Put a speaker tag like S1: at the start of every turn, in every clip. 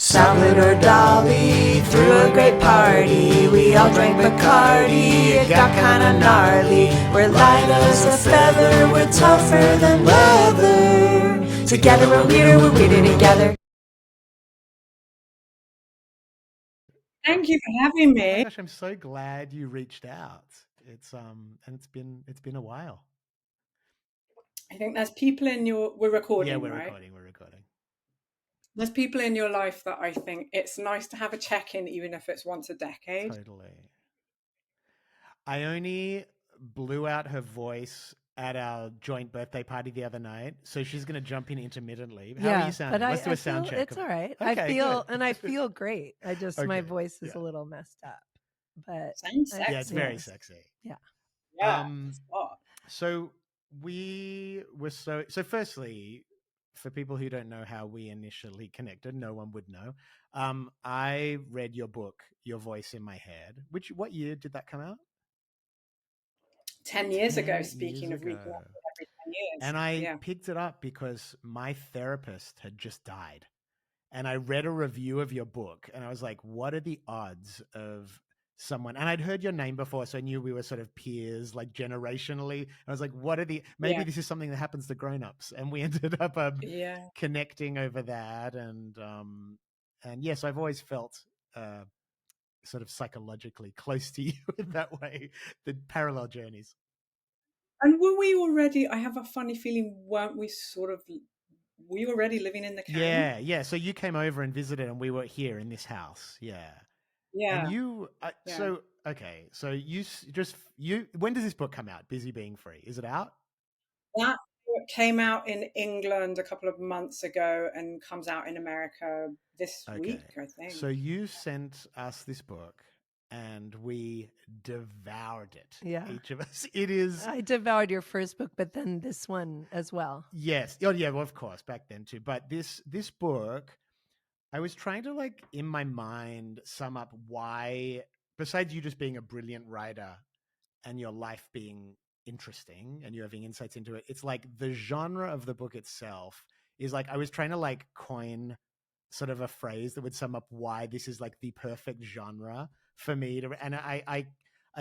S1: Salvador Dali threw a great party. We all drank Bacardi, it got kinda gnarly. We're light as a feather, we're tougher than leather. Together we're weirder together.
S2: Thank you for having
S3: Oh my
S2: me.
S3: gosh, I'm so glad you reached out. And it's been a while.
S2: I think there's people in your we're recording,
S3: Yeah, we're
S2: right?
S3: recording. We're recording.
S2: There's people in your life that I think it's nice to have a check-in, even if it's once a decade.
S3: Totally. Ione blew out her voice at our joint birthday party the other night, so she's going to jump in intermittently. How are you sounding? Let's do a sound check.
S4: It's all right.
S3: Okay,
S4: I feel great. I just my
S3: Okay,
S4: voice is
S3: yeah.
S4: a little messed up, but
S2: Sounds sexy.
S3: Yeah, it's very sexy.
S4: Yeah.
S2: Yeah.
S3: So we were so firstly, for people who don't know how we initially connected, no one would know. I read your book, Your Voice in My Head. What year did that come out?
S2: 10 years
S3: 10
S2: ago, speaking
S3: years
S2: of
S3: ago.
S2: reconnecting every 10 years.
S3: And I picked it up because my therapist had just died. And I read a review of your book and I was like, what are the odds of someone? And I'd heard your name before, so I knew we were sort of peers, like generationally. I was like, what are the, maybe this is something that happens to grownups. And we ended up connecting over that. And yes, I've always felt sort of psychologically close to you in that way, the parallel journeys.
S2: And were we already, I have a funny feeling, weren't we were you already living in the county?
S3: Yeah. So you came over and visited and we were here in this house. Yeah.
S2: Yeah.
S3: And you, so, okay. So when does this book come out? Busy Being Free. Is it out?
S2: That book came out in England a couple of months ago and comes out in America this week, I think.
S3: So you sent us this book and we devoured it.
S4: Yeah.
S3: Each of us. It is.
S4: I devoured your first book, but then this one as well.
S3: Yes. Oh, yeah. Well, of course, back then too. But this book, I was trying to, like, in my mind, sum up why, besides you just being a brilliant writer and your life being interesting and you having insights into it, it's like the genre of the book itself is like, I was trying to like coin sort of a phrase that would sum up why this is like the perfect genre for me to, and I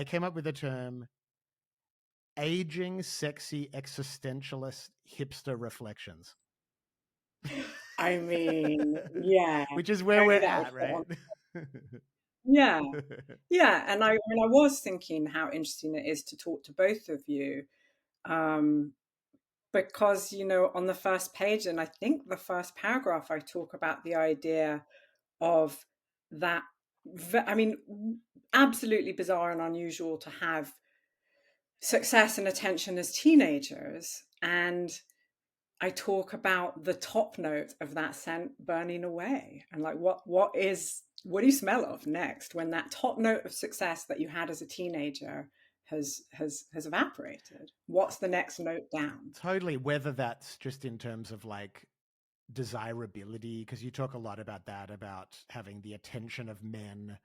S3: came up with the term aging, sexy, existentialist hipster reflections.
S2: I mean, yeah.
S3: Which is where we're at, right?
S2: Yeah. Yeah. And I was thinking how interesting it is to talk to both of you. Because, on the first page, and I think the first paragraph, I talk about the idea of that, absolutely bizarre and unusual to have success and attention as teenagers. And I talk about the top note of that scent burning away and like what do you smell of next when that top note of success that you had as a teenager has evaporated? What's the next note down?
S3: Totally. Whether that's just in terms of like desirability, because you talk a lot about that, about having the attention of men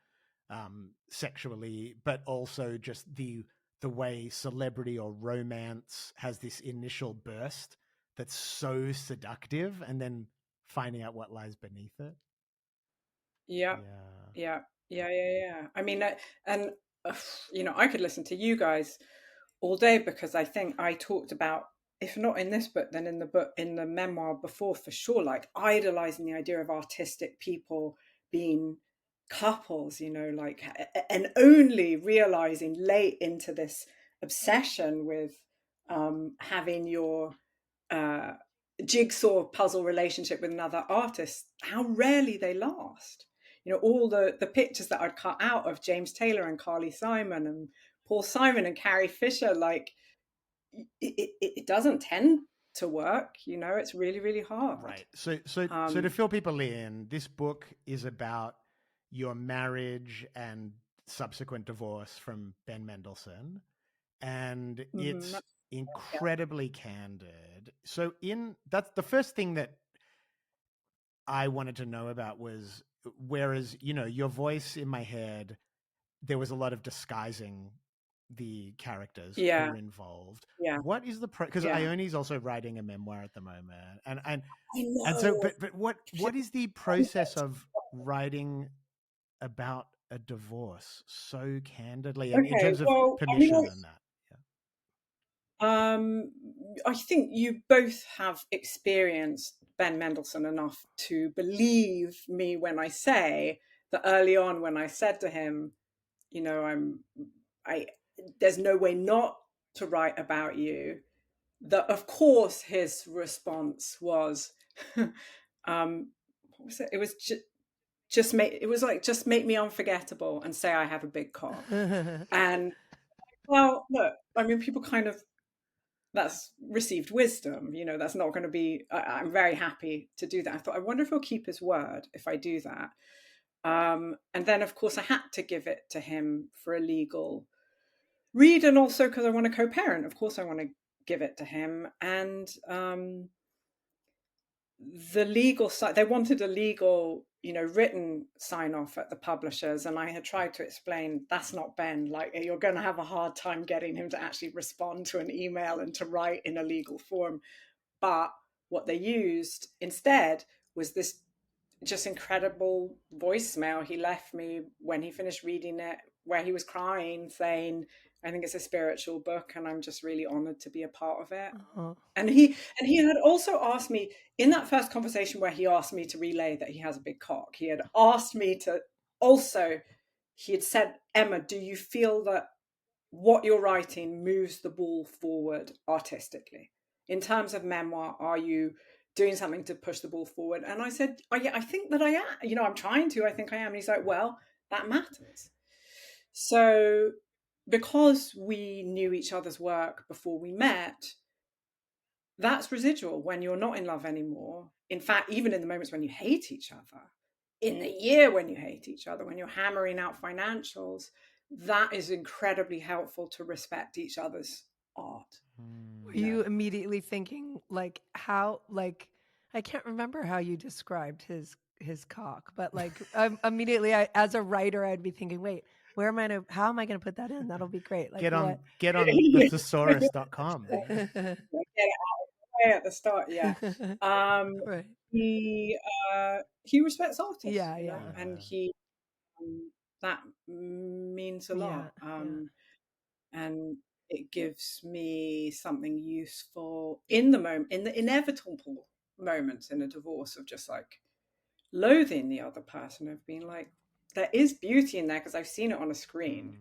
S3: sexually, but also just the way celebrity or romance has this initial burst that's so seductive and then finding out what lies beneath it.
S2: Yeah. I mean, and I could listen to you guys all day because I think I talked about, if not in this book, then in the memoir before, for sure, like idolizing the idea of artistic people being couples, like, and only realizing late into this obsession with having your jigsaw puzzle relationship with another artist, how rarely they last. All the pictures that I'd cut out of James Taylor and Carly Simon and Paul Simon and Carrie Fisher, like it doesn't tend to work. It's really, really hard.
S3: Right. So to fill people in, this book is about your marriage and subsequent divorce from Ben Mendelsohn, and it's incredibly candid. So that's the first thing that I wanted to know about was, whereas, Your Voice in My Head, there was a lot of disguising the characters who were involved.
S2: Yeah.
S3: What is the because Ione's also writing a memoir at the moment, and
S2: I know.
S3: and so but what is the process of writing about a divorce so candidly, and in
S2: Okay,
S3: terms of
S2: well,
S3: permission and that?
S2: I think you both have experienced Ben Mendelsohn enough to believe me when I say that early on, when I said to him, you know, there's no way not to write about you, that of course his response was, what was it? It was just make me unforgettable and say I have a big cock. And well, look, I mean, people kind of, that's received wisdom, that's not going to be, I'm very happy to do that. I thought, I wonder if he'll keep his word if I do that. And then, of course, I had to give it to him for a legal read, and also because I want to co-parent. Of course, I want to give it to him. And the legal side, they wanted a legal, written sign off at the publishers. And I had tried to explain that's not Ben. Like, you're going to have a hard time getting him to actually respond to an email and to write in a legal form. But what they used instead was this just incredible voicemail he left me when he finished reading it, where he was crying, saying, I think it's a spiritual book and I'm just really honored to be a part of it. Uh-huh. And he had also asked me in that first conversation where he asked me to relay that he has a big cock. He had asked me to also, he had said, Emma, do you feel that what you're writing moves the ball forward artistically? In terms of memoir, are you doing something to push the ball forward? And I said, oh, yeah, I think that I am. I'm trying to. I think I am. And he's like, well, that matters. So because we knew each other's work before we met, that's residual when you're not in love anymore. In fact, even in the moments when you hate each other, in the year when you hate each other, when you're hammering out financials, that is incredibly helpful to respect each other's art.
S4: Were you immediately thinking I can't remember how you described his cock, but immediately as a writer, I'd be thinking, wait, how am I going to put that in? That'll be great.
S3: Get on the thesaurus.com.
S2: Get it out of the way at the start, yeah. Right. He respects artists, and he that means a lot. And it gives me something useful in the moment, in the inevitable moments in a divorce of just like loathing the other person, of being like, there is beauty in there because I've seen it on a screen,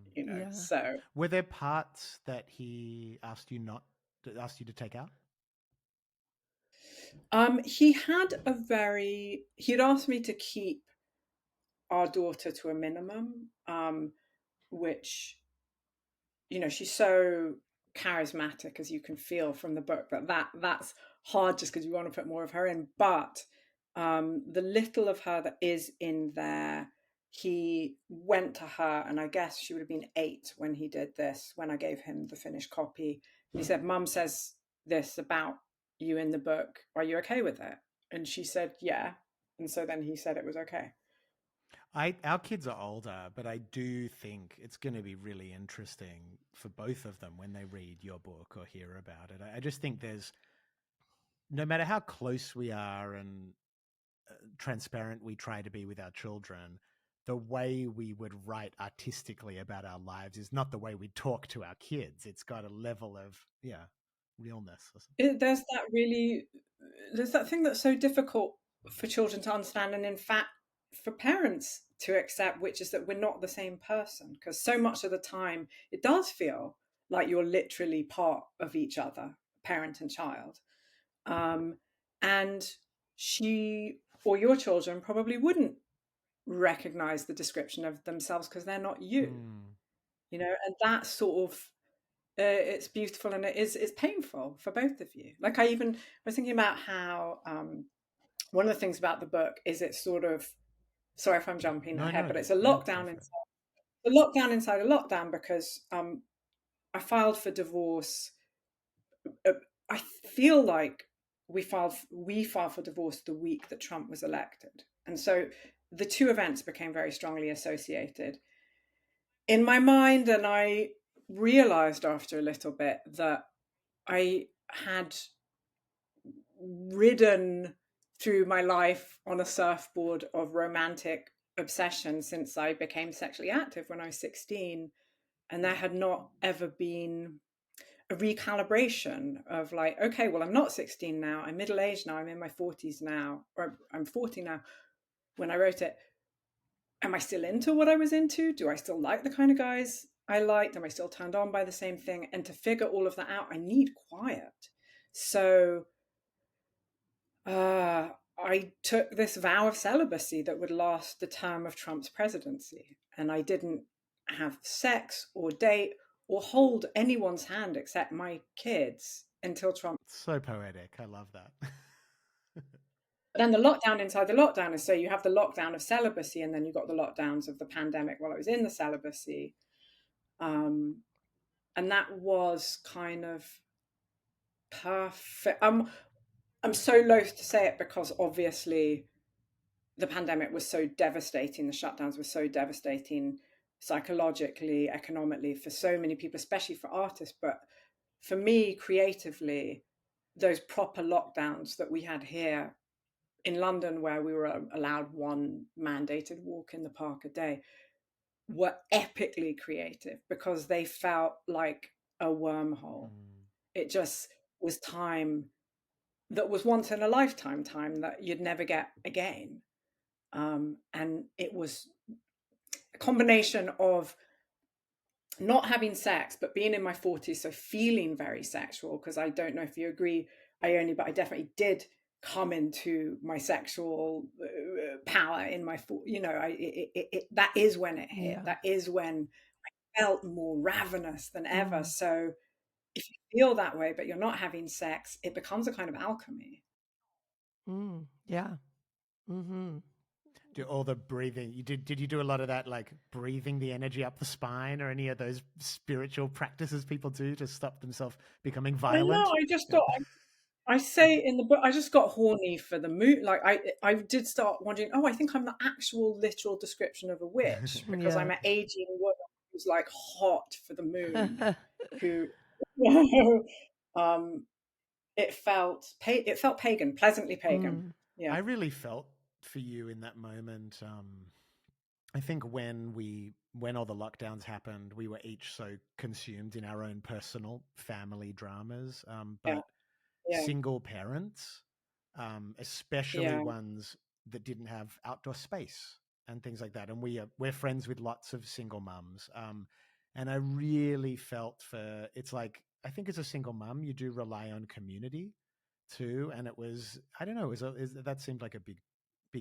S2: So
S3: were there parts that he asked you to take out?
S2: He'd asked me to keep our daughter to a minimum, which, she's so charismatic, as you can feel from the book, that's hard just because you want to put more of her in. But the little of her that is in there, he went to her, and I guess she would have been 8 when he did this, when I gave him the finished copy. And he said, Mum says this about you in the book. Are you okay with it? And she said, yeah. And so then he said it was okay.
S3: Our kids are older, but I do think it's going to be really interesting for both of them when they read your book or hear about it. I just think no matter how close we are and transparent we try to be with our children, the way we would write artistically about our lives is not the way we talk to our kids. It's got a level of, realness.
S2: There's that thing that's so difficult for children to understand, and in fact for parents to accept, which is that we're not the same person, because so much of the time it does feel like you're literally part of each other, parent and child. And she or your children probably wouldn't recognize the description of themselves because they're not you. And that sort of it's beautiful, and it's painful for both of you. Like I was thinking about how one of the things about the book is it's sort of, sorry if I'm jumping ahead, but it's a lockdown inside a lockdown, because I filed for divorce. I feel like we filed for divorce the week that Trump was elected, and so the two events became very strongly associated in my mind. And I realized after a little bit that I had ridden through my life on a surfboard of romantic obsession since I became sexually active when I was 16. And there had not ever been a recalibration of like, okay, well, I'm not 16 now. I'm middle-aged now. I'm in my 40s now, or I'm 40 now. When I wrote it, am I still into what I was into? Do I still like the kind of guys I liked? Am I still turned on by the same thing? And to figure all of that out, I need quiet. So I took this vow of celibacy that would last the term of Trump's presidency. And I didn't have sex or date or hold anyone's hand except my kids until Trump.
S3: So poetic. I love that.
S2: But then the lockdown inside the lockdown is, so you have the lockdown of celibacy, and then you've got the lockdowns of the pandemic while I was in the celibacy. And that was kind of perfect. I'm so loath to say it because obviously the pandemic was so devastating. The shutdowns were so devastating psychologically, economically for so many people, especially for artists. But for me, creatively, those proper lockdowns that we had here in London, where we were allowed one mandated walk in the park a day, were epically creative because they felt like a wormhole. It just was time that was once in a lifetime, time that you'd never get again. And it was a combination of not having sex, but being in my 40s, so feeling very sexual, because I don't know if you agree, Ione, but I definitely did come into my sexual power in my, that is when it hit. Yeah. That is when I felt more ravenous than ever. So if you feel that way, but you're not having sex, it becomes a kind of alchemy.
S4: Yeah. Mm-hmm.
S3: Do all the breathing, did you do a lot of that, like breathing the energy up the spine, or any of those spiritual practices people do to stop themselves becoming violent?
S2: I know, I just got, I say in the book, I just got horny for the moon. Like I did start wondering, I think I'm the actual literal description of a witch because I'm an aging woman who's like hot for the moon, who, it felt pagan, pleasantly pagan. Yeah.
S3: I really felt for you in that moment. I think when all the lockdowns happened, we were each so consumed in our own personal family dramas. But single parents, especially ones that didn't have outdoor space and things like that. And we're friends with lots of single mums. And I really felt for, it's like, I think as a single mum, you do rely on community too. And it was, I don't know, that seemed like a big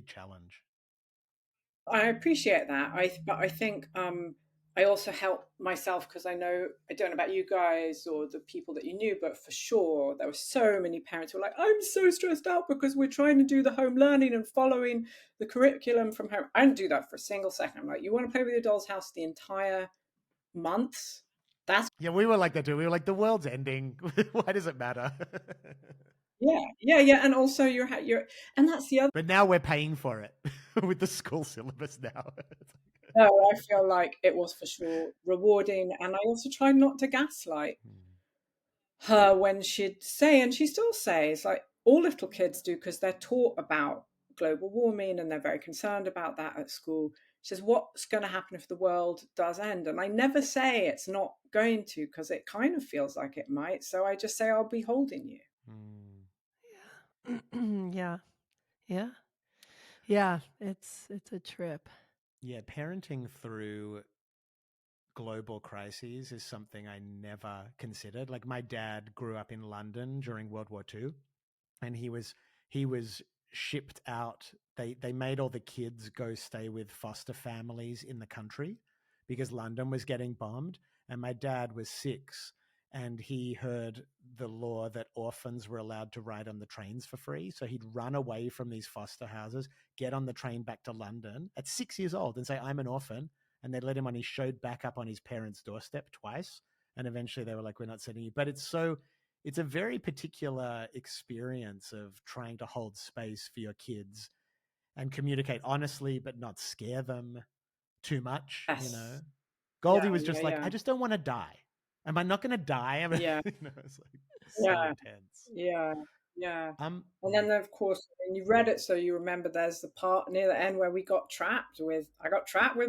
S3: challenge.
S2: I appreciate that. But I think I also help myself because I don't know about you guys or the people that you knew, but for sure there were so many parents who were like, I'm so stressed out because we're trying to do the home learning and following the curriculum from home. I didn't do that for a single second. I'm like, you want to play with your doll's house the entire month?
S3: Yeah, we were like that too. We were like, the world's ending. Why does it matter?
S2: Yeah. And also you're, and that's the other.
S3: But now we're paying for it with the school syllabus now.
S2: No, I feel like it was for sure rewarding. And I also tried not to gaslight her when she'd say, and she still says, like all little kids do, because they're taught about global warming and they're very concerned about that at school. She says, what's going to happen if the world does end? And I never say it's not going to, because it kind of feels like it might. So I just say, I'll be holding you.
S4: Yeah. It's a trip.
S3: Yeah, parenting through global crises is something I never considered. Like my dad grew up in London during World War II, and he was shipped out. They made all the kids go stay with foster families in the country because London was getting bombed. And my dad was 6, and he heard the law that orphans were allowed to ride on the trains for free. So he'd run away from these foster houses, get on the train back to London at 6 years old and say, I'm an orphan. And they let him on. He showed back up on his parents' doorstep twice. And eventually they were like, we're not sending you. But it's a very particular experience of trying to hold space for your kids and communicate honestly, but not scare them too much.
S2: Yes.
S3: You know, Goldie was just I just don't want to die. Am I not going to die? It's like so intense.
S2: Yeah. Yeah.
S3: Um,
S2: And then, of course, when you read it, so you remember there's the part near the end where I got trapped with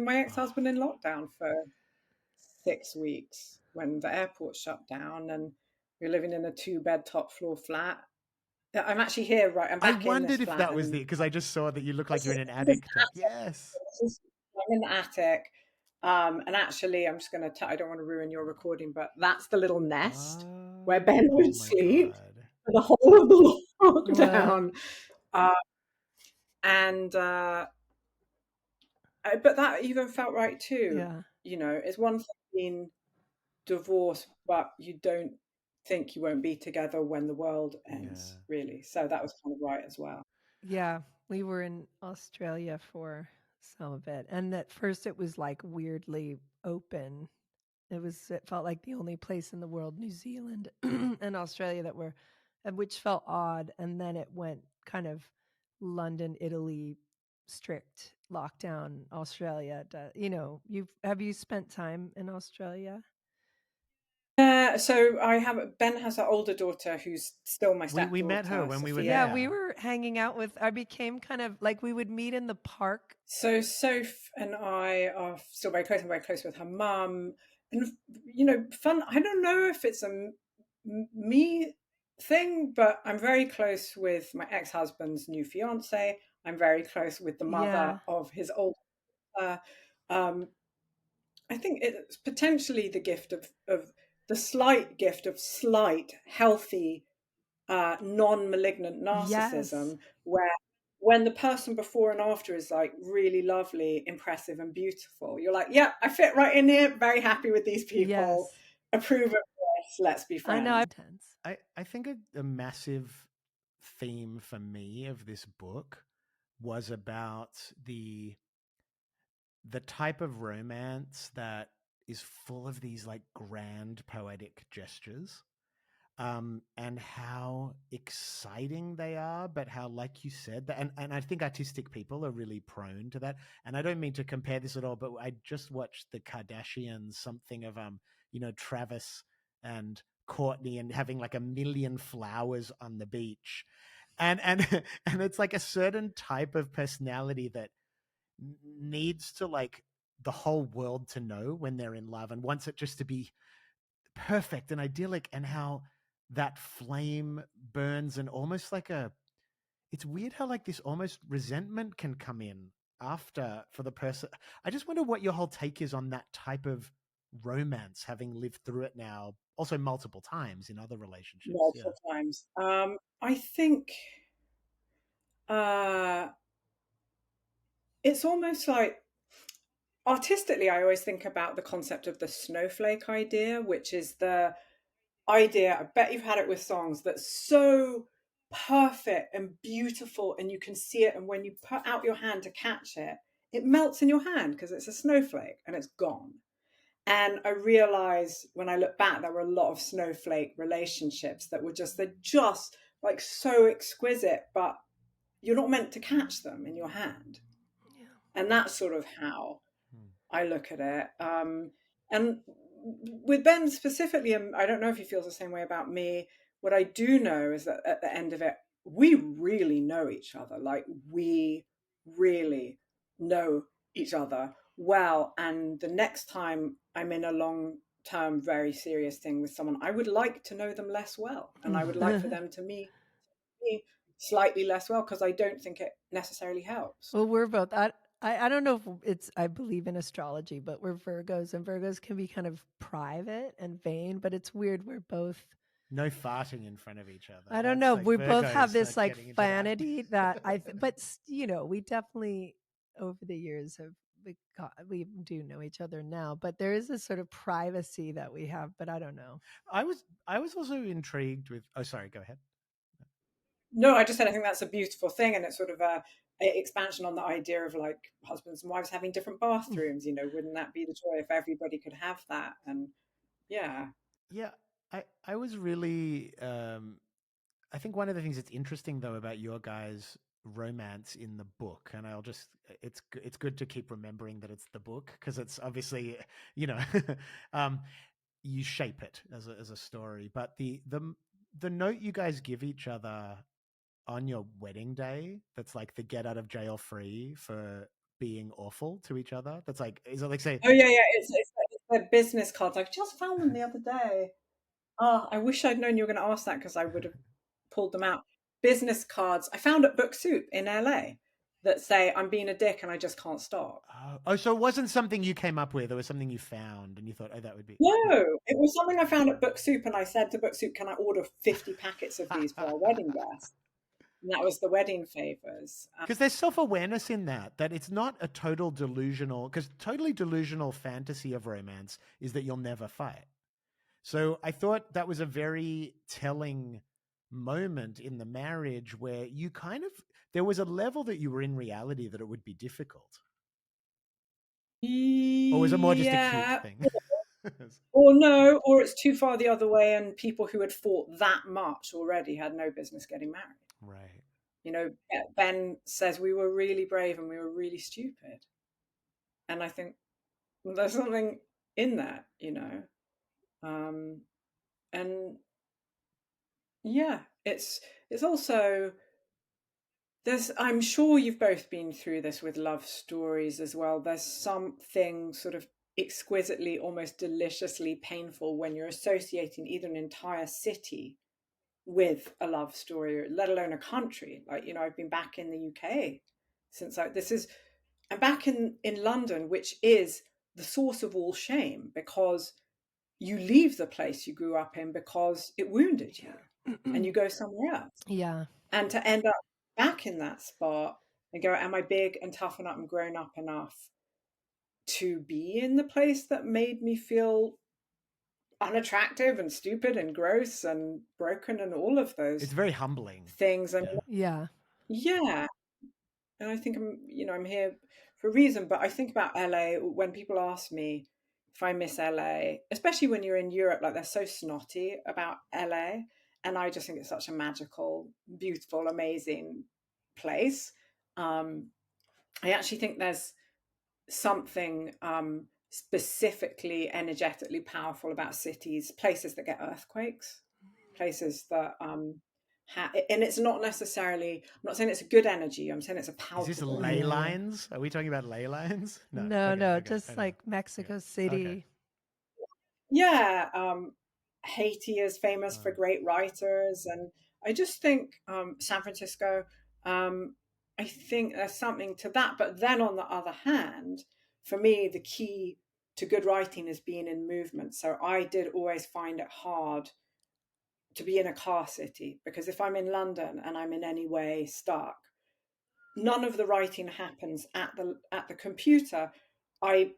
S2: my ex-husband in lockdown for 6 weeks when the airport shut down and we are living in a 2-bed top floor flat. I'm actually here, right? I'm
S3: I
S2: back in this
S3: wondered if
S2: flat,
S3: that was
S2: and
S3: because I just saw that you look like
S2: this
S3: you're
S2: is
S3: in an
S2: this
S3: attic.
S2: attic.
S3: Yes.
S2: I'm in the attic. And actually, I'm just going to, I don't want to ruin your recording, but that's the little nest where Ben
S3: Oh
S2: would
S3: my
S2: sleep
S3: God.
S2: for the whole of the
S4: Wow.
S2: lockdown. Uh, and but that even felt right too.
S4: Yeah.
S2: You know, it's one thing being divorced, but you don't think you won't be together when the world ends,
S3: Yeah.
S2: really. So that was kind of right as well.
S4: Yeah. We were in Australia for some of it. And at first it was like weirdly open. It felt like the only place in the world, New Zealand and Australia, that were, which felt odd. And then it went kind of London, Italy, strict lockdown. Australia, have you spent time in Australia?
S2: Yeah, so Ben has an older daughter who's still my
S3: We met her
S2: stepdaughter,
S3: when we were
S2: Sophia.
S4: Yeah,
S3: there.
S4: we were hanging out I became kind of like, we would meet in the park.
S2: So Soph and I are still very close. I'm very close with her mum, and fun. I don't know if it's a me thing, but I'm very close with my ex-husband's new fiance. I'm very close with the mother
S4: Yeah.
S2: of his older. Um, I think it's potentially the gift of the slight gift of slight, healthy, non-malignant
S4: Yes.
S2: narcissism, where when the person before and after is like really lovely, impressive, and beautiful, you're like, yeah, I fit right in here. Very happy with these people.
S4: Yes.
S2: Approve of this. Let's be
S4: I know.
S2: friends.
S4: Intense.
S3: I think a massive theme for me of this book was about the type of romance that is full of these like grand poetic gestures, and how exciting they are, but how, like you said, and I think artistic people are really prone to that. And I don't mean to compare this at all, but I just watched the Kardashians, something of Travis and Courtney, and having like a million flowers on the beach, and and it's like a certain type of personality that needs to like the whole world to know when they're in love and wants it just to be perfect and idyllic, and how that flame burns, and almost like it's weird how like this almost resentment can come in after for the person. I just wonder what your whole take is on that type of romance, having lived through it now also multiple times in other relationships. Yeah.
S2: Multiple times. I think uh, it's almost like artistically, I always think about the concept of the snowflake idea, which is the idea, I bet you've had it with songs, that's so perfect and beautiful and you can see it, and when you put out your hand to catch it, it melts in your hand because it's a snowflake and it's gone. And I realized when I look back, there were a lot of snowflake relationships that they're just like so exquisite, but you're not meant to catch them in your hand.
S4: Yeah.
S2: And that's sort of how
S3: Hmm.
S2: I look at it. And with Ben specifically, I don't know if he feels the same way about me. What I do know is that at the end of it, we really know each other. Like, we really know each other well. And the next time I'm in a long term, very serious thing with someone, I would like to know them less well. And I would like for them to me slightly less well, because I don't think it necessarily helps.
S4: Well, we're both. I don't know if I believe in astrology, but we're Virgos, and Virgos can be kind of private and vain. But it's weird. We're both.
S3: No farting in front of each other.
S4: I don't
S3: That's
S4: know.
S3: like
S4: We both have
S3: Virgos
S4: this like
S3: getting into that.
S4: vanity that but we definitely over the years we do know each other now. But there is this sort of privacy that we have. But I don't know.
S3: I was also intrigued with. Oh, sorry. Go ahead.
S2: No, I just said I think that's a beautiful thing, and it's sort of a expansion on the idea of like husbands and wives having different bathrooms. Wouldn't that be the joy if everybody could have that? And yeah,
S3: Yeah, I was really. I think one of the things that's interesting though about your guys' romance in the book, and it's good to keep remembering that it's the book, because it's obviously you know um, you shape it as a story, but the note you guys give each other on your wedding day, that's like the get out of jail free for being awful to each other. That's like, is it like say,
S2: Oh yeah, it's the business cards. I just found them the other day. Oh, I wish I'd known you were going to ask that because I would have pulled them out. Business cards I found at Book Soup in LA that say I'm being a dick and I just can't stop.
S3: oh, so it wasn't something you came up with. It was something you found and you thought, oh, that would be.
S2: No, it was something I found at Book Soup, and I said to Book Soup, "Can I order 50 packets of these for our wedding guest?" And that was the wedding favors.
S3: Because there's self-awareness in that it's not a total delusional, because totally delusional fantasy of romance is that you'll never fight. So I thought that was a very telling moment in the marriage where you kind of, there was a level that you were in reality that it would be difficult. Or was it more just a cute thing?
S2: Or no, or it's too far the other way, and people who had fought that much already had no business getting married.
S3: Right.
S2: You know, Ben says we were really brave and we were really stupid. And I think there's something in that, you know. And yeah, it's also, I'm sure you've both been through this with love stories as well. There's something sort of exquisitely, almost deliciously painful when you're associating either an entire city with a love story, let alone a country. Like, you know, I've been back in the UK since I'm back in London, which is the source of all shame, because you leave the place you grew up in because it wounded you and you go somewhere else.
S4: Yeah.
S2: And to end up back in that spot and go, am I big and tough enough and grown up enough to be in the place that made me feel unattractive and stupid and gross and broken and all of those,
S3: it's very humbling
S2: things. And
S4: yeah.
S2: And I think I'm here for a reason. But I think about LA when people ask me if I miss LA, especially when you're in Europe, like they're so snotty about LA. And I just think it's such a magical, beautiful, amazing place. I actually think there's something specifically energetically powerful about cities, places that get earthquakes, places that and it's not necessarily, I'm not saying it's a good energy, I'm saying it's a palpable.
S3: Is this ley lines? Are we talking about ley lines?
S4: No, okay, just like Mexico City.
S3: Okay.
S2: Yeah, Haiti is famous for great writers, and I just think San Francisco, I think there's something to that. But then on the other hand, for me, the key to good writing is being in movement. So I did always find it hard to be in a car city, because if I'm in London and I'm in any way stuck, none of the writing happens at the computer. I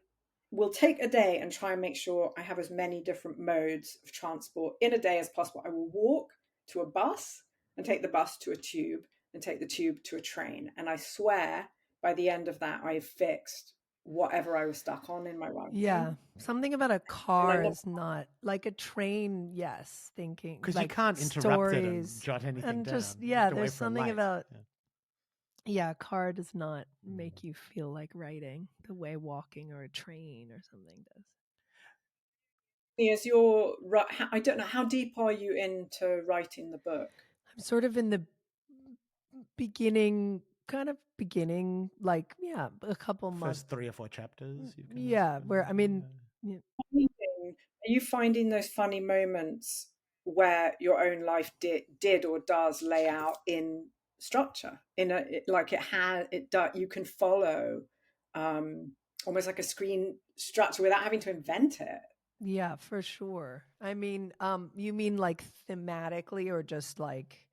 S2: will take a day and try and make sure I have as many different modes of transport in a day as possible. I will walk to a bus and take the bus to a tube and take the tube to a train. And I swear by the end of that, I've fixed whatever I was stuck on in my writing.
S4: Yeah. Something about a car is not like a train. Yes. Thinking.
S3: Because
S4: like
S3: you can't interrupt it and jot anything
S4: and
S3: down.
S4: Just,
S3: yeah,
S4: there's something about, a car does not make you feel like writing the way walking or a train or something does.
S2: Is I don't know, how deep are you into writing the book?
S4: I'm sort of in the beginning, like, a couple months.
S3: First 3 or 4 chapters.
S4: Where, I mean,
S2: are you finding those funny moments where your own life did or does lay out in structure, you can follow almost like a screen structure without having to invent it?
S4: Yeah, for sure. I mean, you mean like thematically or just like,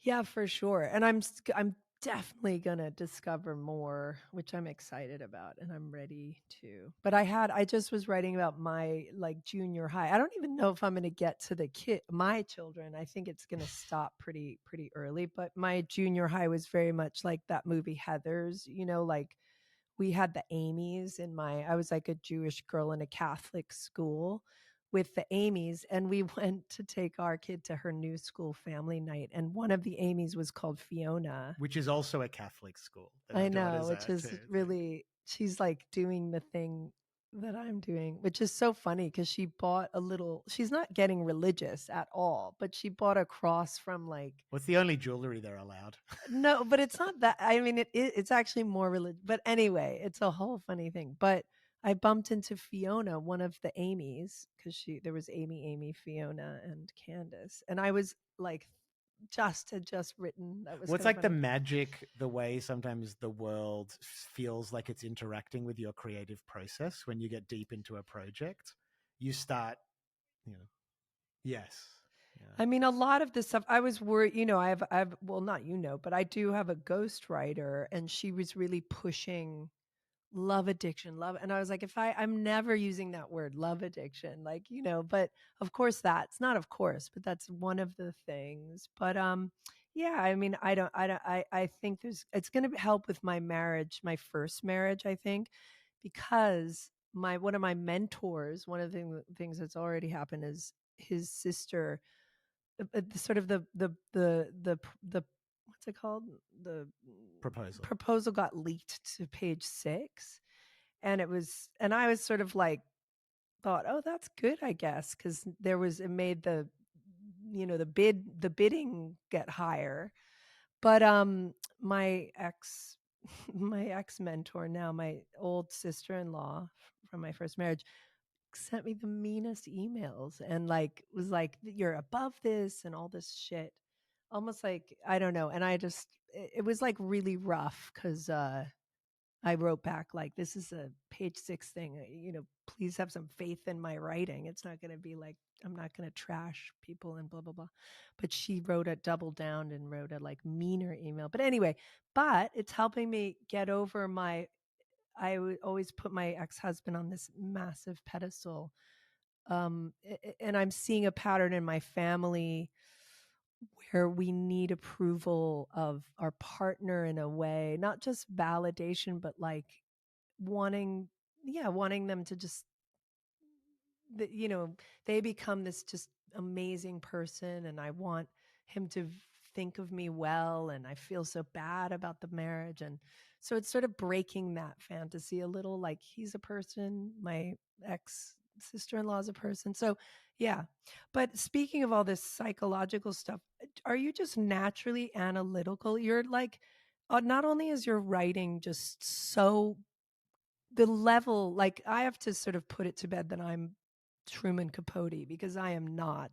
S4: yeah, for sure. And I'm definitely going to discover more, which I'm excited about and I'm ready to. But I just was writing about my like junior high. I don't even know if I'm going to get to my children. I think it's going to stop pretty early, but my junior high was very much like that movie Heathers, like we had the Amy's I was like a Jewish girl in a Catholic school with the Amy's, and we went to take our kid to her new school family night, and one of the Amy's was called Fiona,
S3: which is also a Catholic school.
S4: I know, which is really, she's like doing the thing that I'm doing, which is so funny because she bought a little. She's not getting religious at all, but she bought a cross from like.
S3: What's the only jewelry they're allowed?
S4: No, but it's not that. I mean, it's actually more religious. But anyway, it's a whole funny thing. But I bumped into Fiona, one of the Amy's, because there was Amy, Fiona, and Candace, and I was like, had just written. That was
S3: What's
S4: kind of
S3: like the
S4: funny.
S3: magic, the way sometimes the world feels like it's interacting with your creative process when you get deep into a project, you start, yes. Yeah.
S4: I mean, a lot of this stuff, I was worried, I've, well, not, but I do have a ghostwriter, and she was really pushing love addiction, and I was like, I'm never using that word, love addiction, like, but of course but that's one of the things. But yeah, I mean, I think it's going to help with my marriage, my first marriage, I think, because one of my mentors, one of the things that's already happened is his sister, sort of the what's it called, the proposal got leaked to Page 6, and I was sort of like, thought, oh, that's good, I guess, because it made the bidding get higher. But my ex my ex mentor, now my old sister-in-law from my first marriage, sent me the meanest emails and like was like, you're above this and all this shit, almost like, I don't know. And it was like really rough because I wrote back like, this is a Page 6 thing, please have some faith in my writing. It's not going to be like, I'm not going to trash people and blah blah blah. But she double down and wrote a like meaner email. But anyway, it's helping me get over I would always put my ex-husband on this massive pedestal. And I'm seeing a pattern in my family where we need approval of our partner in a way, not just validation, but like wanting them to just, they become this just amazing person, and I want him to think of me well, and I feel so bad about the marriage. And so it's sort of breaking that fantasy a little, like he's a person, my ex sister-in-law is a person. So yeah. But speaking of all this psychological stuff, are you just naturally analytical? You're like, not only is your writing just so, the level, like I have to sort of put it to bed that I'm Truman Capote, because I am not,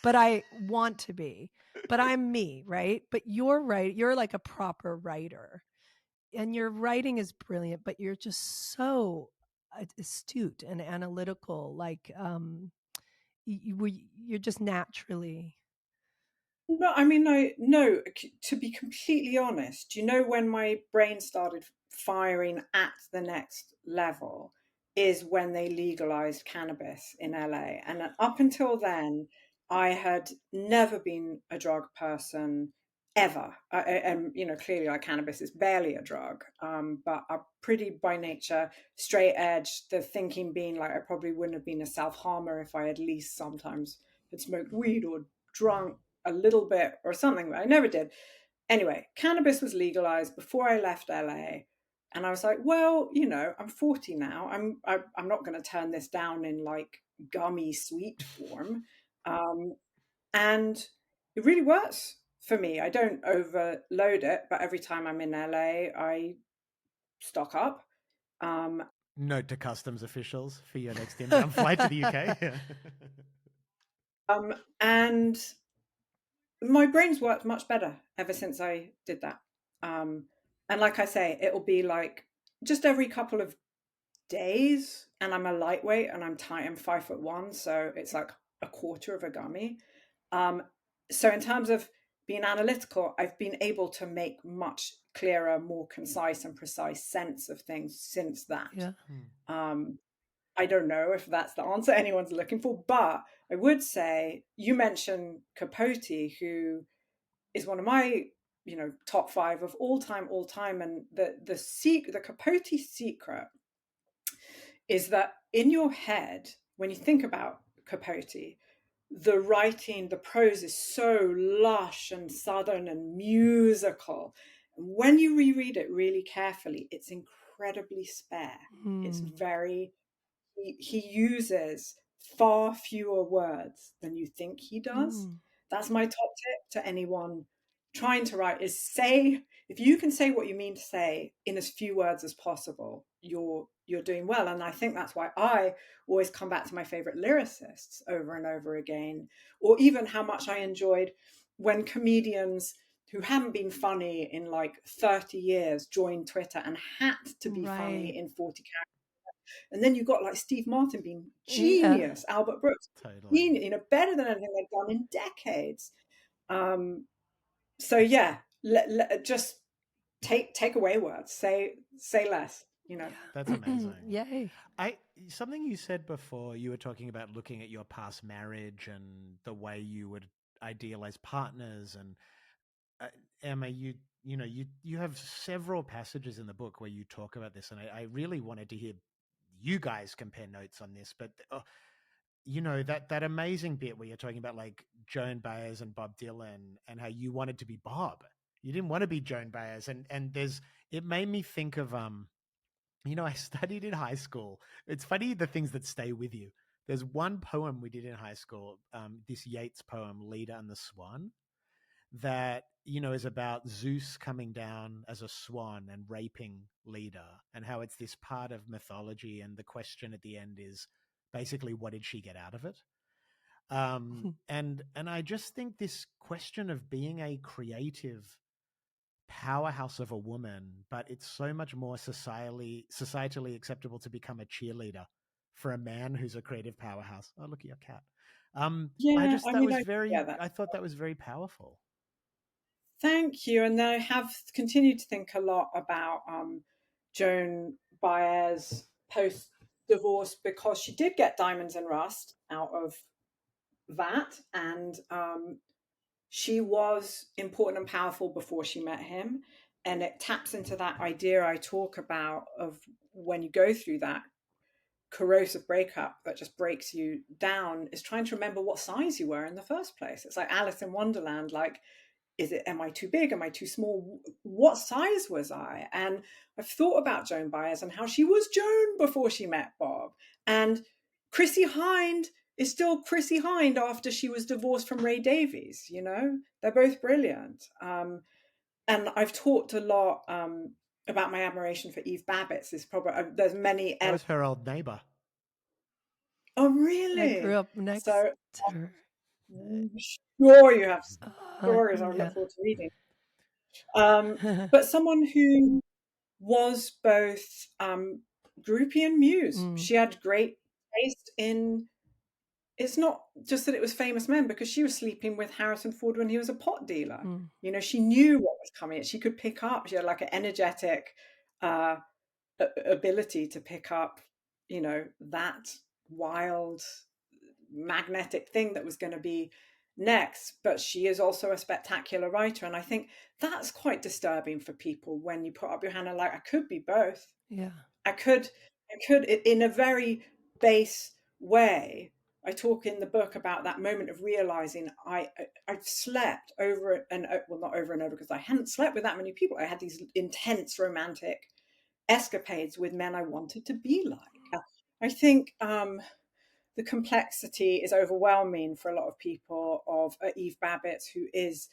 S4: but I want to be, but I'm me, right? But you're right. You're like a proper writer, and your writing is brilliant, but you're just so astute and analytical. Like, you're just naturally.
S2: No, I mean, no, to be completely honest, when my brain started firing at the next level is when they legalized cannabis in LA. And up until then, I had never been a drug person ever. And, clearly like cannabis is barely a drug, but I'm pretty by nature straight edge, the thinking being like I probably wouldn't have been a self-harmer if I at least sometimes had smoked weed or drunk a little bit or something, but I never did. Anyway, cannabis was legalized before I left LA. And I was like, well, I'm 40 now. I'm not going to turn this down in like gummy sweet form. And it really works for me. I don't overload it, but every time I'm in LA, I stock up.
S3: Note to customs officials for your next inbound flight to the UK.
S2: And my brain's worked much better ever since I did that. And like I say, it'll be like just every couple of days, and I'm a lightweight and I'm 5'1", so it's like a quarter of a gummy. So in terms of being analytical, I've been able to make much clearer, more concise and precise sense of things since that.
S4: Yeah.
S2: I don't know if that's the answer anyone's looking for, but I would say you mentioned Capote, who is one of my top 5 of all time, and the Capote secret is that in your head, when you think about Capote, the writing, the prose is so lush and southern and musical. When you reread it really carefully, it's incredibly spare. It's very he uses far fewer words than you think he does. That's my top tip to anyone trying to write, is say, if you can say what you mean to say in as few words as possible, you're doing well. And I think that's why I always come back to my favorite lyricists over and over again, or even how much I enjoyed when comedians who hadn't been funny in like 30 years joined Twitter and had to be funny in 40 characters. And then you got like Steve Martin being genius, Albert Brooks, genius, you know, better than anything they've done in decades. So yeah, just take away words, say less, you know.
S3: That's amazing.
S4: Yay.
S3: Something you said before, you were talking about looking at your past marriage and the way you would idealize partners. And Emma, you have several passages in the book where you talk about this, and I really wanted to hear you guys compare notes on this. But you know, that amazing bit where you're talking about like Joan Baez and Bob Dylan and how you wanted to be Bob. You didn't want to be Joan Baez. And it made me think of, you know, I studied in high school. It's funny, the things that stay with you. There's one poem we did in high school, this Yeats poem, Leda and the Swan, that, you know, is about Zeus coming down as a swan and raping Leda, and how it's this part of mythology. And the question at the end is basically, what did she get out of it? And I just think this question of being a creative powerhouse of a woman, but it's so much more societally acceptable to become a cheerleader for a man who's a creative powerhouse. Oh, look at your cat. I thought that was very powerful.
S2: Thank you. And I have continued to think a lot about Joan Baez post-divorce, because she did get Diamonds and Rust out of that. And she was important and powerful before she met him. And it taps into that idea I talk about of when you go through that corrosive breakup that just breaks you down, is trying to remember what size you were in the first place. It's like Alice in Wonderland, like, am I too big? Am I too small? What size was I? And I've thought about Joan Baez and how she was Joan before she met Bob. And Chrissie Hynde is still Chrissie Hynde after she was divorced from Ray Davies. You know, they're both brilliant. And I've talked a lot about my admiration for Eve Babbitt. There's many.
S3: That was her old neighbor.
S2: Oh, really?
S4: I grew up next to her.
S2: Sure, you have stories I look forward to reading. But someone who was both groupie and muse. She had great taste in. It's not just that it was famous men, because she was sleeping with Harrison Ford when he was a pot dealer. You know, she knew what was coming. She could pick up. She had like an energetic ability to pick up, you know, that wild magnetic thing that was going to be next. But she is also a spectacular writer, and I think that's quite disturbing for people when you put up your hand and like, I could be both. I could in a very base way. I talk in the book about that moment of realizing I've slept over and not over and over, because I hadn't slept with that many people. I had these intense romantic escapades with men I wanted to be like. I think the complexity is overwhelming for a lot of people of Eve Babbitt, who is,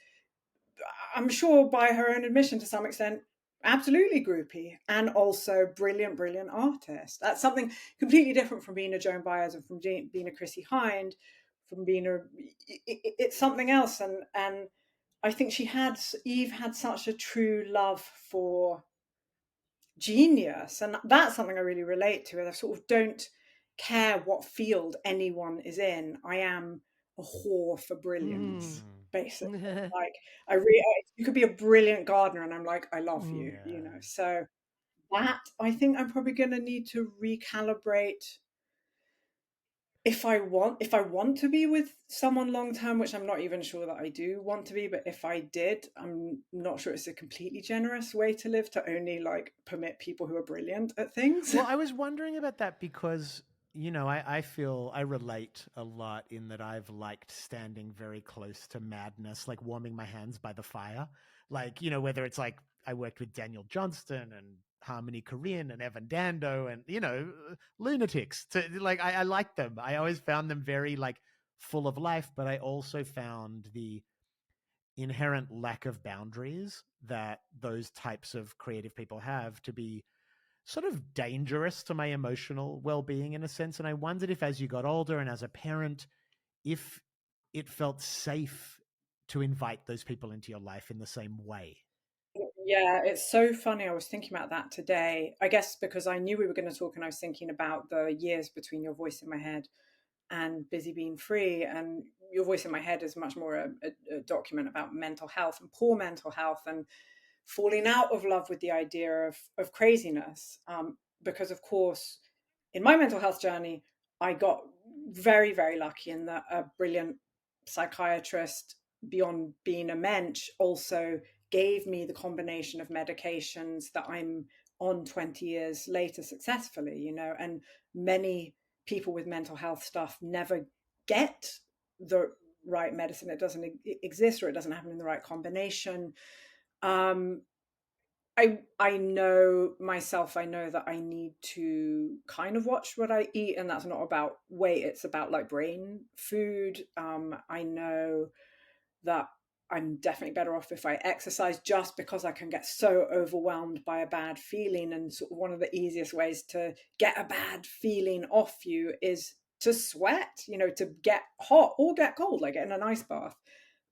S2: I'm sure by her own admission to some extent, absolutely groupie, and also brilliant artist. That's something completely different from being a Joan Baez and from being a Chrissie Hynde, from being it's something else. And I think Eve had such a true love for genius, and that's something I really relate to. I sort of don't care what field anyone is in. I am a whore for brilliance, basically. Like, you could be a brilliant gardener and I'm like, I love you, you know. So that, I think I'm probably going to need to recalibrate if I want to be with someone long term, which I'm not even sure that I do want to be, but if I did, I'm not sure it's a completely generous way to live, to only like permit people who are brilliant at things.
S3: Well, I was wondering about that because, you know, I feel I relate a lot in that I've liked standing very close to madness, like warming my hands by the fire. Like, you know, whether it's like I worked with Daniel Johnston and Harmony Korine and Evan Dando and, you know, lunatics. Like, I like them. I always found them very, like, full of life, but I also found the inherent lack of boundaries that those types of creative people have to be sort of dangerous to my emotional well-being in a sense. And I wondered if, as you got older and as a parent, if it felt safe to invite those people into your life in the same way.
S2: Yeah, it's so funny. I was thinking about that today. I guess because I knew we were going to talk, and I was thinking about the years between Your Voice in My Head and Busy Being Free. And Your Voice in My Head is much more a document about mental health and poor mental health and falling out of love with the idea of craziness. Because, of course, in my mental health journey, I got very, very lucky in that a brilliant psychiatrist, beyond being a mensch, also gave me the combination of medications that I'm on 20 years later successfully, you know, and many people with mental health stuff never get the right medicine. It doesn't exist, or it doesn't happen in the right combination. I know myself, I know that I need to kind of watch what I eat, and that's not about weight, it's about like brain food. I know that I'm definitely better off if I exercise, just because I can get so overwhelmed by a bad feeling. And sort of one of the easiest ways to get a bad feeling off you is to sweat, you know, to get hot or get cold, like get in an ice bath.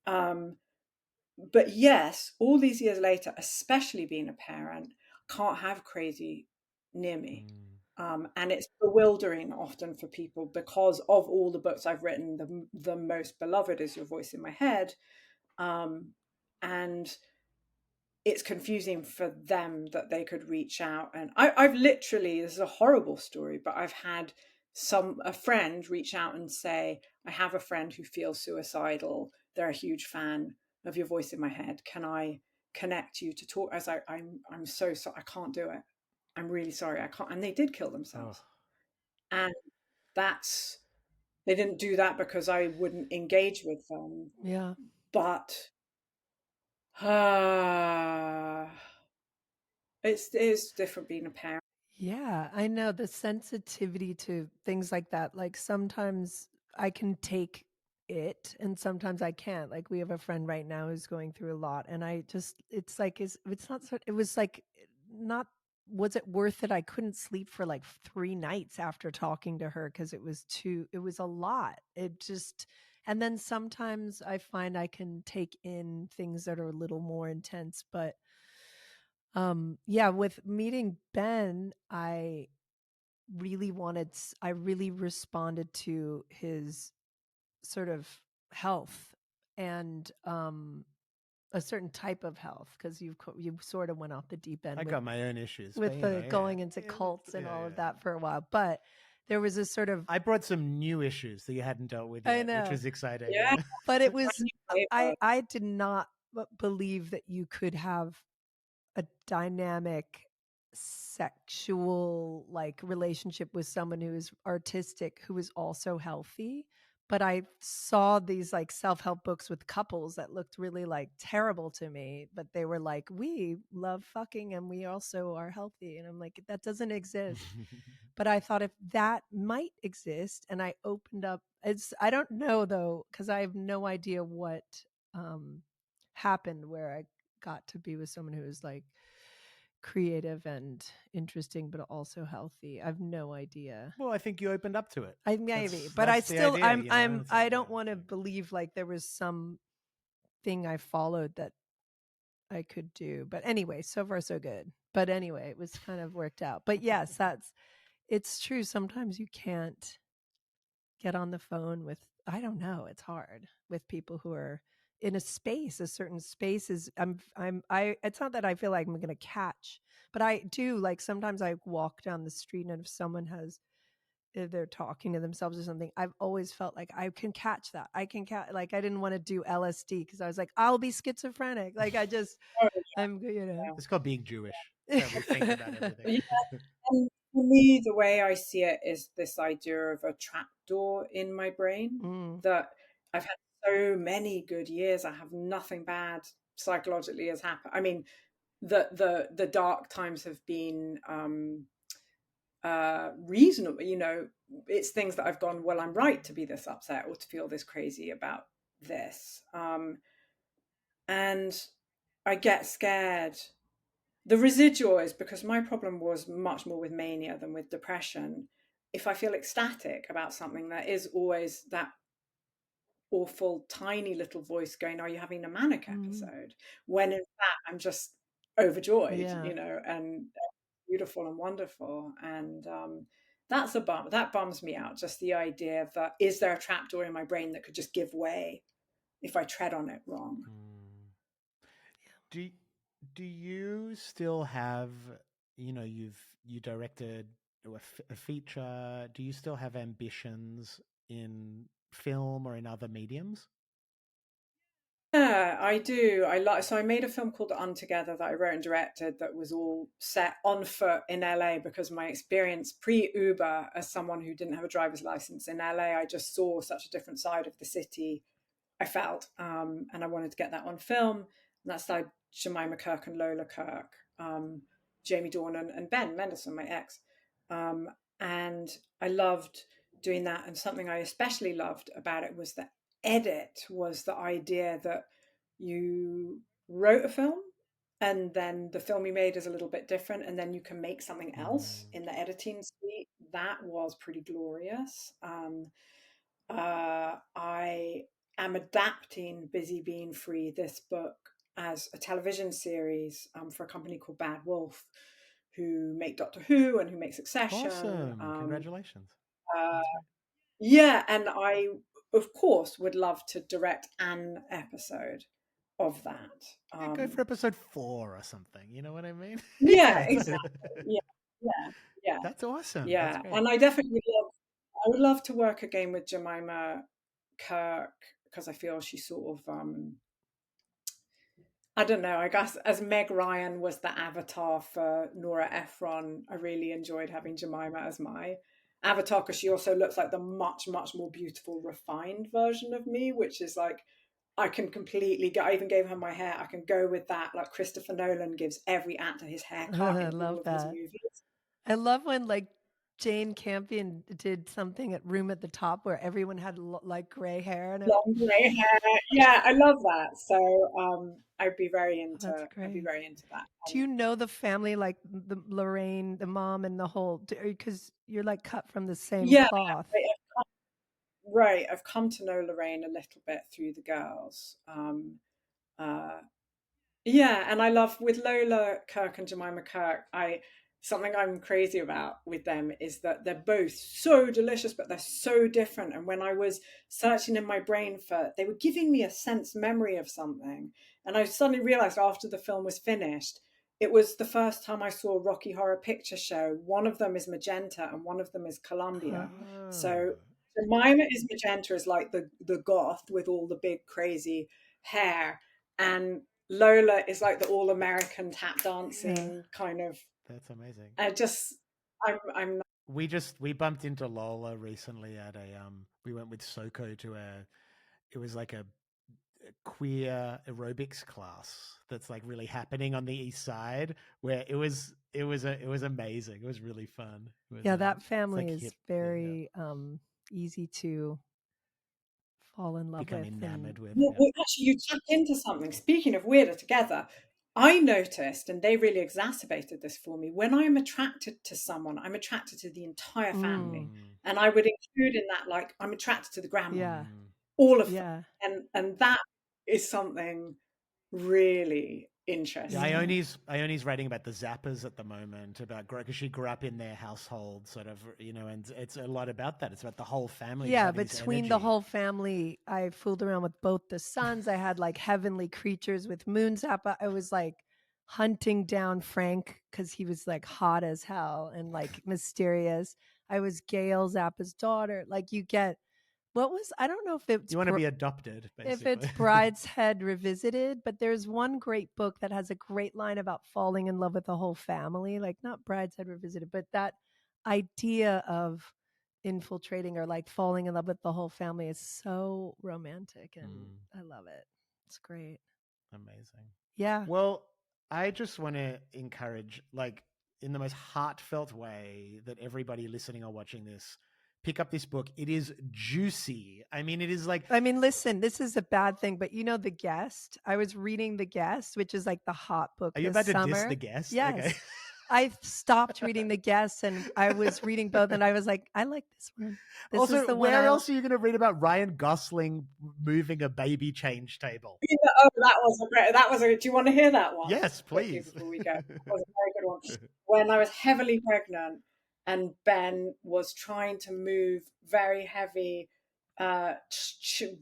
S2: But yes, all these years later, especially being a parent, can't have crazy near me. And it's bewildering often for people because of all the books I've written. The most beloved is Your Voice in My Head. And it's confusing for them that they could reach out. And I've literally, this is a horrible story, but I've had a friend reach out and say, I have a friend who feels suicidal. They're a huge fan of Your Voice in My Head. Can I connect you to talk? I was like, I'm so sorry, I can't do it. I'm really sorry, I can't. And they did kill themselves. And they didn't do that because I wouldn't engage with them.
S4: Yeah.
S2: But it's different being a parent.
S4: Yeah, I know the sensitivity to things like that. Like sometimes I can take it and sometimes I can't. Like we have a friend right now who's going through a lot and I just it's like it's not so it was like not was it worth it? I couldn't sleep for like 3 nights after talking to her because it was a lot. It just and then sometimes I find I can take in things that are a little more intense, but yeah, with meeting Ben, I really responded to his sort of health and a certain type of health because you sort of went off the deep end
S3: I got my own issues
S4: with
S3: but,
S4: going into cults and all of that for a while, but there was a sort of
S3: I brought some new issues that you hadn't dealt with
S4: I
S3: yet, which
S4: know,
S3: was exciting.
S2: Yeah.
S4: but it was I did not believe that you could have a dynamic sexual like relationship with someone who is artistic who is also healthy, but I saw these like self-help books with couples that looked really like terrible to me, but they were like, we love fucking and we also are healthy, and I'm like, that doesn't exist. But I thought if that might exist, and I opened up, I don't know though, because I have no idea what um happened where I got to be with someone who was like creative and interesting but also healthy. I have no idea.
S3: Well, I think you opened up to it.
S4: I maybe, but I
S3: That's the
S4: still
S3: idea, you know? It's
S4: I
S3: like,
S4: don't want to believe like there was some thing I followed that I could do. But anyway, so far so good. But anyway, it was kind of worked out. But yes, it's true. Sometimes you can't get on the phone with, I don't know, it's hard with people who are in a certain space is it's not that I feel like I'm going to catch, but I do like sometimes I walk down the street and if someone has if they're talking to themselves or something, I've always felt like I can catch that. I can catch, like, I didn't want to do LSD because I was like, I'll be schizophrenic. Like,
S2: Yeah.
S3: it's called being Jewish. That we think about everything.
S2: Yeah. And for me, the way I see it is this idea of a trapdoor in my brain that I've had so many good years. I have nothing bad psychologically has happened. I mean, the dark times have been reasonable. You know, it's things that I've gone, well, I'm right to be this upset or to feel this crazy about this. And I get scared. The residual is because my problem was much more with mania than with depression. If I feel ecstatic about something, there is always that awful tiny little voice going, are you having a manic episode? When in fact I'm just overjoyed,
S4: Yeah.
S2: you know, and beautiful and wonderful. And that's a bum. That bums me out. Just the idea that, is there a trapdoor in my brain that could just give way if I tread on it wrong?
S3: Do do you still have, you know, you directed a feature? Do you still have ambitions in film or in other mediums?
S2: Yeah, I do. So I made a film called Untogether that I wrote and directed that was all set on foot in LA, because my experience pre-Uber as someone who didn't have a driver's license in LA, I just saw such a different side of the city, I felt, and I wanted to get that on film. And that starred Jemima Kirk and Lola Kirk, Jamie Dornan and Ben Mendelsohn, my ex. And I loved doing that. And something I especially loved about it was the edit, was the idea that you wrote a film and then the film you made is a little bit different, and then you can make something else in the editing suite. That was pretty glorious. I am adapting Busy Being Free, this book, as a television series for a company called Bad Wolf, who make Doctor Who and who make Succession.
S3: Awesome. Congratulations.
S2: Uh, yeah, and I, of course, would love to direct an episode of that.
S3: Go for episode 4 or something. You know what I mean?
S2: Yeah, exactly. Yeah, yeah, yeah,
S3: That's awesome.
S2: yeah.
S3: That's great.
S2: And I definitely would love. I would love to work again with Jemima Kirk, because I feel she's sort of I don't know, I guess as Meg Ryan was the avatar for Nora Ephron, I really enjoyed having Jemima as my avatar, because she also looks like the much, much more beautiful, refined version of me, which is like, I can completely go. I even gave her my hair. I can go with that. Like Christopher Nolan gives every actor his haircut
S4: I
S2: in all
S4: love
S2: of his
S4: that.
S2: movies.
S4: I love when like Jane Campion did something at Room at the Top where everyone had like gray hair and
S2: Long grey hair. Yeah, I love that. So I'd be very
S4: that's
S2: into. I'd be
S4: great.
S2: very into that.
S4: Do you know the family, like the Lorraine, the mom, and the whole? Because you're like cut from the same
S2: Yeah,
S4: cloth.
S2: right. I've come to know Lorraine a little bit through the girls. Uh, Yeah, and I love with Lola Kirk and Jemima Kirk, I something I'm crazy about with them is that they're both so delicious, but they're so different. And when I was searching in my brain for, they were giving me a sense memory of something. And I suddenly realized after the film was finished, it was the first time I saw Rocky Horror Picture Show. One of them is magenta and one of them is Columbia. So Jemima is magenta, is like the goth with all the big crazy hair. And Lola is like the all American tap dancing kind of.
S3: That's amazing.
S2: I'm
S3: We bumped into Lola recently at we went with Soko to it was like a queer aerobics class that's like really happening on the east side, where it was amazing. It was really fun. It was,
S4: Yeah, that family
S3: like
S4: is
S3: hip,
S4: very easy to fall in love
S3: become
S4: with.
S3: enamored with.
S2: Well, actually, you tapped into something. Speaking of weirder together, I noticed, and they really exacerbated this for me, when I'm attracted to someone, I'm attracted to the entire family. And I would include in that, like, I'm attracted to the grandma,
S4: Yeah.
S2: all of them.
S4: Yeah.
S2: And that is something really
S3: Yeah,
S2: interesting.
S3: Ione's writing about the Zappas at the moment, about because she grew up in their household, sort of, you know, and it's a lot about that. It's about the whole family. just
S4: Yeah,
S3: having this
S4: between the
S3: energy.
S4: whole family, I fooled around with both the sons. I had like heavenly creatures with Moon Zappa. I was like hunting down Frank because he was like hot as hell and like mysterious. I was Gail Zappa's daughter. Like you get what was I don't know if it's
S3: You want to be adopted,
S4: if
S3: basically.
S4: it's Brideshead Revisited, but there's one great book that has a great line about falling in love with the whole family, like not Brideshead Revisited, but that idea of infiltrating or like falling in love with the whole family is so romantic and I love it. It's great.
S3: Amazing.
S4: Yeah.
S3: Well, I just want to encourage, like, in the most heartfelt way, that everybody listening or watching this pick up this book. It is juicy. I mean, it is like,
S4: I mean, listen, this is a bad thing, but you know, The Guest. I was reading The Guest, which is like the hot book.
S3: are you
S4: this
S3: about to
S4: summer.
S3: diss The Guest?
S4: Yes.
S3: Okay.
S4: I stopped reading The Guest and I was reading both, and I was like, I like this one. This
S3: Also,
S4: is the one
S3: where else are you going to read about Ryan Gosling moving a baby change table?
S2: Oh, that was a. Do you want to hear that one?
S3: Yes,
S2: Quickly
S3: please.
S2: before we go, that was a very good one. When I was heavily pregnant, and Ben was trying to move very heavy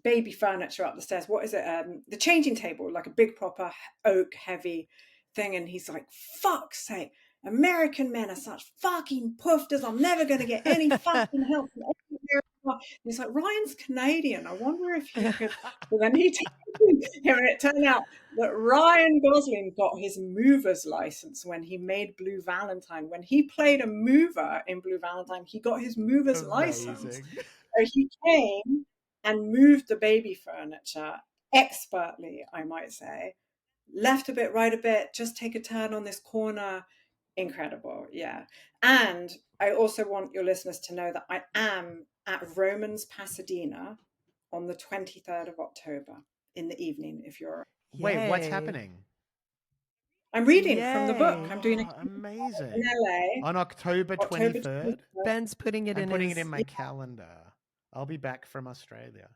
S2: baby furniture up the stairs. What is it? The changing table, like a big proper oak heavy thing, and he's like, "Fuck's sake! American men are such fucking poofters. I'm never going to get any fucking help from any American." He's like, "Ryan's Canadian. I wonder if he could." But then he and it turned out that Ryan Gosling got his mover's license when he made Blue Valentine. When he played a mover in Blue Valentine, he got his mover's license. So he came and moved the baby furniture expertly, I might say. Left a bit, right a bit, just take a turn on this corner. Incredible, yeah. And I also want your listeners to know that I am at Vroman's Pasadena on the 23rd of October in the evening, if you're...
S3: Wait, what's happening?
S2: I'm reading from the book. I'm doing it
S3: amazing
S2: in LA
S3: on October 23rd.
S4: Ben's putting it
S3: I'm putting it in my calendar. I'll be back from Australia.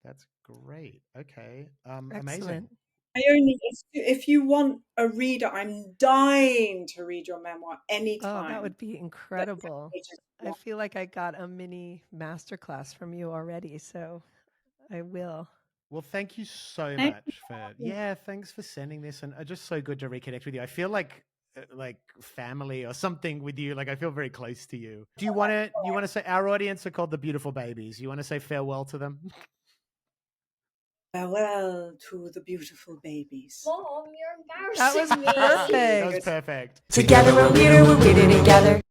S3: That's great. Okay, amazing.
S2: Ione, if you want a reader, I'm dying to read your memoir anytime.
S4: Oh, that would be incredible. I feel like I got a mini masterclass from you already, so I will.
S3: Well, thank you so much thanks for sending this, and just so good to reconnect with you. I feel like family or something with you. Like, I feel very close to you. Do you want to say, our audience are called the Beautiful Babies. You want to say farewell to them?
S2: Farewell to the beautiful babies.
S5: Mom, you're
S4: That was
S5: embarrassing me.
S4: perfect.
S3: That was perfect.
S1: Together we're weirder together.